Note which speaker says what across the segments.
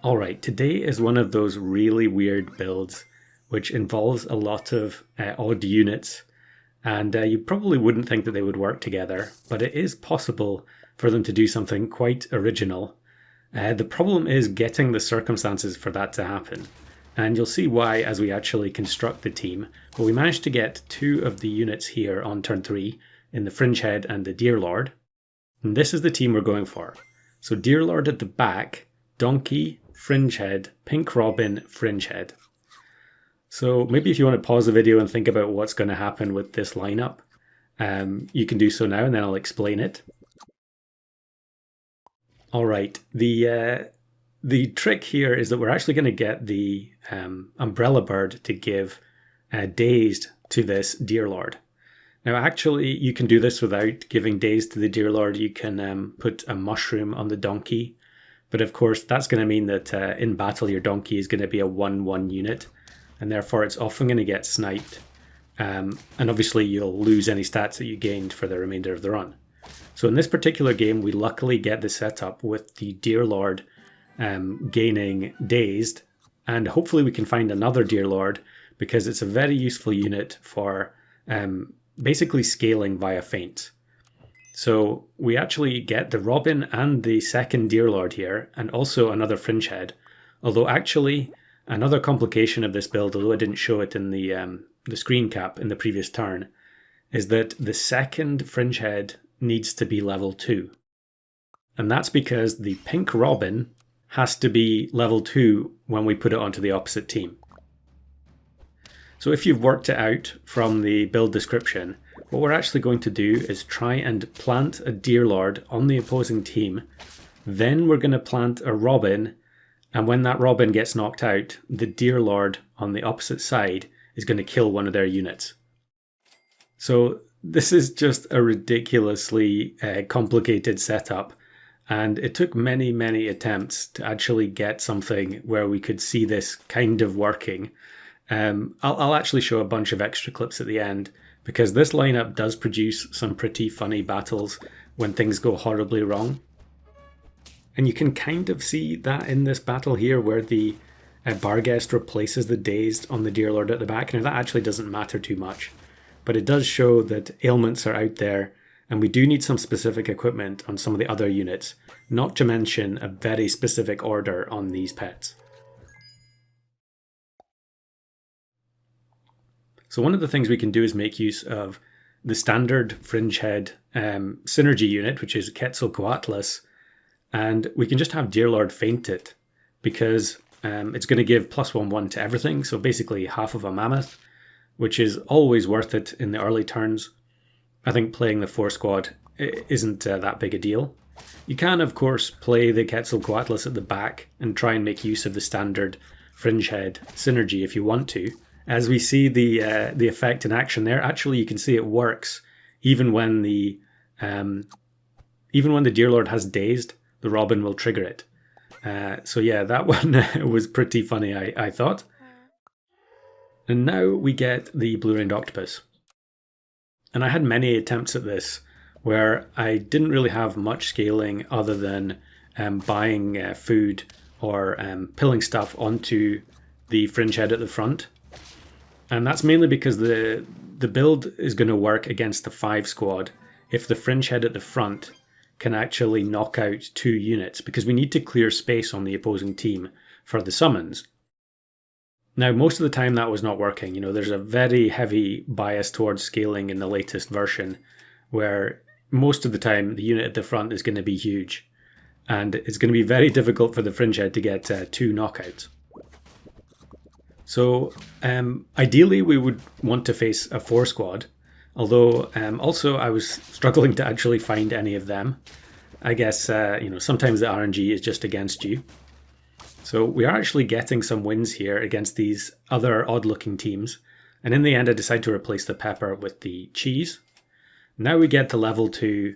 Speaker 1: Alright, today is one of those really weird builds which involves a lot of odd units, and you probably wouldn't think that they would work together, but it is possible for them to do something quite original. The problem is getting the circumstances for that to happen, and you'll see why as we actually construct the team. But we managed to get two of the units here on turn 3 in the Fringe Head and the Deer Lord, and this is the team we're going for. So Deer Lord at the back, Donkey, Fringe Head, Pink Robin, Fringe Head. So maybe if you want to pause the video and think about what's going to happen with this lineup, you can do so now and then I'll explain it. Alright, the trick here is that we're actually going to get the Umbrella Bird to give Dazed to this Deer Lord. Now actually you can do this without giving Dazed to the Deer Lord. You can put a mushroom on the donkey. But of course, that's going to mean that in battle, your donkey is going to be a 1-1 unit, and therefore it's often going to get sniped. And obviously, you'll lose any stats that you gained for the remainder of the run. So in this particular game, we luckily get the setup with the Deer Lord gaining Dazed, and hopefully we can find another Deer Lord, because it's a very useful unit for basically scaling via feint. So we actually get the Robin and the second Deer Lord here, and also another Fringe Head. Although actually, another complication of this build, although I didn't show it in the screen cap in the previous turn, is that the second Fringe Head needs to be level 2. And that's because the Pink Robin has to be level 2 when we put it onto the opposite team. So if you've worked it out from the build description, what we're actually going to do is try and plant a Deer Lord on the opposing team. Then we're going to plant a Robin, and when that Robin gets knocked out, the Deer Lord on the opposite side is going to kill one of their units. So this is just a ridiculously complicated setup, and it took many, many attempts to actually get something where we could see this kind of working. I'll actually show a bunch of extra clips at the end, because this lineup does produce some pretty funny battles when things go horribly wrong. And you can kind of see that in this battle here, where the Barghest replaces the Dazed on the Deer Lord at the back. Now that actually doesn't matter too much, but it does show that ailments are out there, and we do need some specific equipment on some of the other units, not to mention a very specific order on these pets. So one of the things we can do is make use of the standard Fringe Head synergy unit, which is Quetzalcoatlus, and we can just have Deer Lord feint it, because it's going to give +1/1 to everything, so basically half of a mammoth, which is always worth it in the early turns. I think playing the 4 squad isn't that big a deal. You can, of course, play the Quetzalcoatlus at the back and try and make use of the standard Fringe Head synergy if you want to. As we see the effect in action there, actually you can see it works even when the Deer Lord has Dazed, the Robin will trigger it. So yeah, that one was pretty funny, I thought. And now we get the Blue-Ringed Octopus. And I had many attempts at this where I didn't really have much scaling other than buying food or pilling stuff onto the Fringe Head at the front. And that's mainly because the build is going to work against the 5 squad if the Fringe Head at the front can actually knock out 2 units, because we need to clear space on the opposing team for the summons. Now, most of the time that was not working. You know, there's a very heavy bias towards scaling in the latest version, where most of the time the unit at the front is going to be huge, and it's going to be very difficult for the Fringe Head to get 2 knockouts. So ideally we would want to face a 4 squad, although also I was struggling to actually find any of them. I guess sometimes the RNG is just against you. So we are actually getting some wins here against these other odd looking teams, and in the end I decided to replace the pepper with the cheese. Now we get to level 2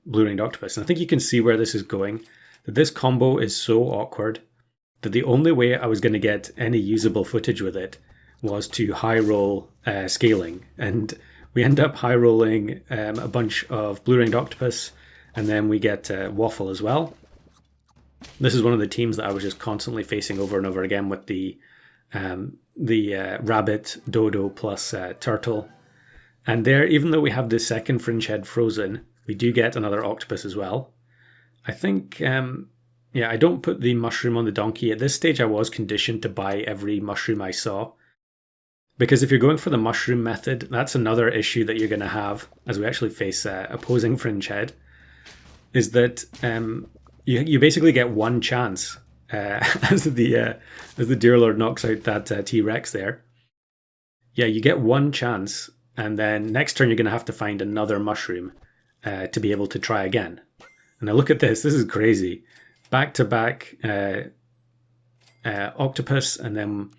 Speaker 1: Blue-Ringed Octopus, and I think you can see where this is going, that this combo is so awkward that the only way I was going to get any usable footage with it was to high roll scaling, and we end up high rolling a bunch of Blue-Ringed Octopus, and then we get Waffle as well. This is one of the teams that I was just constantly facing over and over again with the rabbit, dodo plus turtle. And there, even though we have the second fringe head frozen, we do get another octopus as well. I think, yeah, I don't put the mushroom on the donkey. At this stage, I was conditioned to buy every mushroom I saw. Because if you're going for the mushroom method, that's another issue that you're going to have as we actually face opposing fringe head, is that you basically get one chance as the Deer Lord knocks out that T-Rex there. Yeah, you get one chance, and then next turn you're going to have to find another mushroom to be able to try again. And now look at this. This is crazy. Back-to-back octopus, and then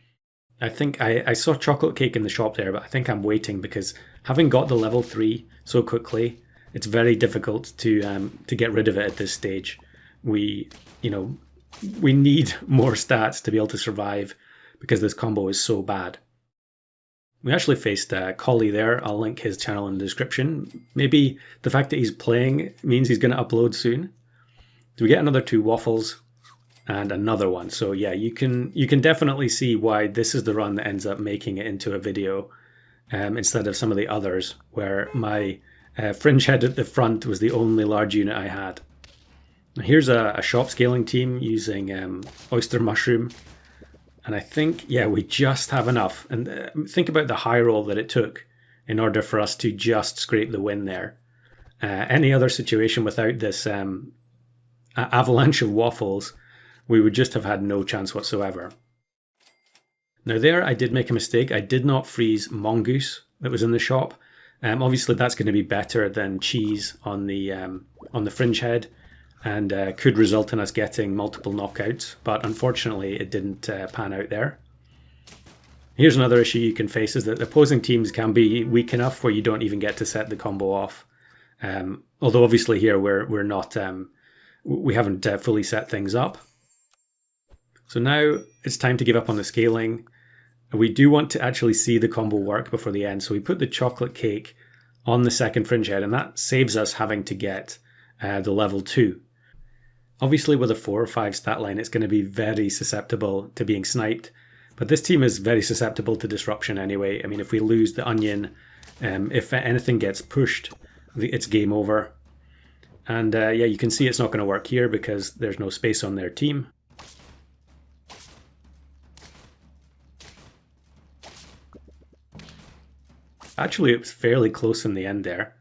Speaker 1: I think I saw chocolate cake in the shop there, but I think I'm waiting because having got the level 3 so quickly, it's very difficult to get rid of it at this stage. We need more stats to be able to survive because this combo is so bad. We actually faced Collie there. I'll link his channel in the description. Maybe the fact that he's playing means he's going to upload soon. Do we get another 2 waffles? And another one. So yeah, you can definitely see why this is the run that ends up making it into a video instead of some of the others where my fringe head at the front was the only large unit I had. Now here's a shop scaling team using oyster mushroom, and I think, yeah, we just have enough. And think about the high roll that it took in order for us to just scrape the win there. Any other situation without this avalanche of waffles, we would just have had no chance whatsoever. Now there, I did make a mistake. I did not freeze mongoose that was in the shop. Obviously, that's going to be better than cheese on the fringe head, and could result in us getting multiple knockouts. But unfortunately, it didn't pan out there. Here's another issue you can face, is that opposing teams can be weak enough where you don't even get to set the combo off. Although obviously here we're not, we haven't fully set things up. So now it's time to give up on the scaling. We do want to actually see the combo work before the end. So we put the chocolate cake on the second fringe head, and that saves us having to get the level 2. Obviously with a 4 or 5 stat line, it's going to be very susceptible to being sniped. But this team is very susceptible to disruption anyway. I mean, if we lose the onion, if anything gets pushed, it's game over. And yeah, you can see it's not going to work here because there's no space on their team. Actually, it was fairly close in the end there.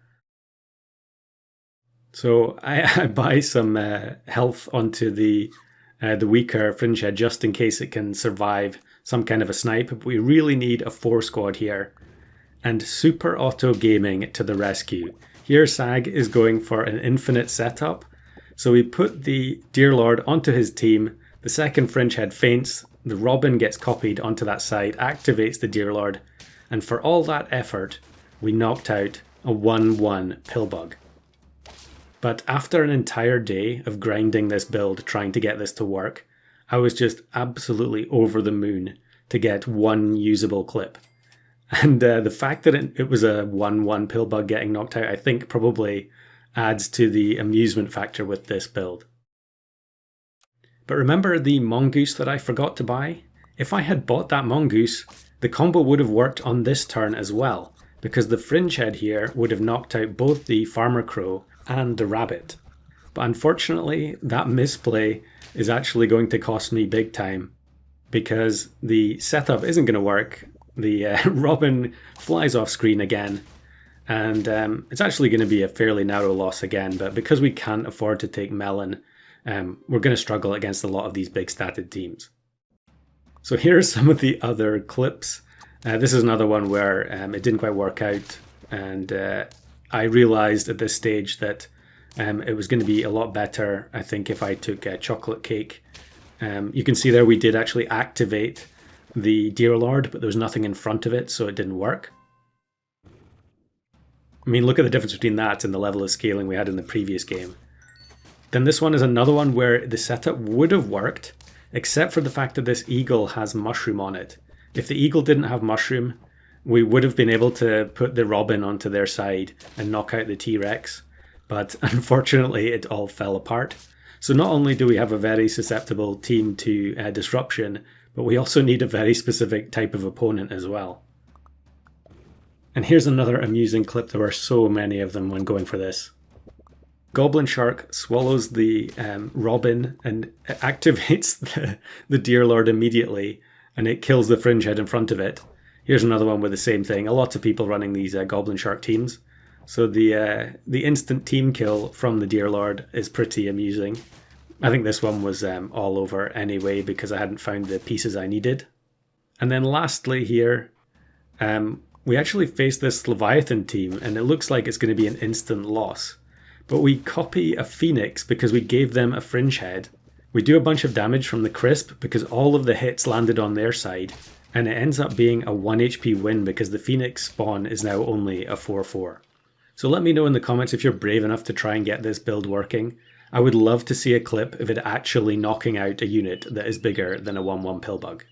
Speaker 1: So I buy some health onto the weaker fringe head just in case it can survive some kind of a snipe. But we really need a 4 squad here. And Super Auto Gaming to the rescue. Here Sag is going for an infinite setup. So we put the Deer Lord onto his team. The second fringe head faints. The Robin gets copied onto that side, activates the Deer Lord. And for all that effort, we knocked out a 1-1 Pillbug. But after an entire day of grinding this build, trying to get this to work, I was just absolutely over the moon to get one usable clip. And the fact that it was a 1-1 Pillbug getting knocked out, I think probably adds to the amusement factor with this build. But remember the mongoose that I forgot to buy? If I had bought that mongoose, the combo would have worked on this turn as well, because the fringe head here would have knocked out both the farmer crow and the rabbit. But unfortunately, that misplay is actually going to cost me big time, because the setup isn't going to work. The Robin flies off screen again, and it's actually going to be a fairly narrow loss again, but because we can't afford to take Melon, we're going to struggle against a lot of these big statted teams. So here are some of the other clips. This is another one where it didn't quite work out, and I realized at this stage that it was going to be a lot better, I think, if I took chocolate cake. You can see there we did actually activate the Deer Lord, but there was nothing in front of it, so it didn't work. I mean, look at the difference between that and the level of scaling we had in the previous game. Then this one is another one where the setup would have worked, except for the fact that this eagle has mushroom on it. If the eagle didn't have mushroom, we would have been able to put the Robin onto their side and knock out the T-Rex. But unfortunately, it all fell apart. So not only do we have a very susceptible team to disruption, but we also need a very specific type of opponent as well. And here's another amusing clip. There were so many of them when going for this. Goblin Shark swallows the robin and activates the Deer Lord immediately, and it kills the Fringe Head in front of it. Here's another one with the same thing. A lot of people running these Goblin Shark teams. So the instant team kill from the Deer Lord is pretty amusing. I think this one was all over anyway because I hadn't found the pieces I needed. And then lastly here, we actually face this Leviathan team, and it looks like it's going to be an instant loss. But we copy a Phoenix because we gave them a Fringe Head. We do a bunch of damage from the Crisp because all of the hits landed on their side, and it ends up being a 1 HP win because the Phoenix spawn is now only a 4/4. So let me know in the comments if you're brave enough to try and get this build working. I would love to see a clip of it actually knocking out a unit that is bigger than a 1/1 Pillbug.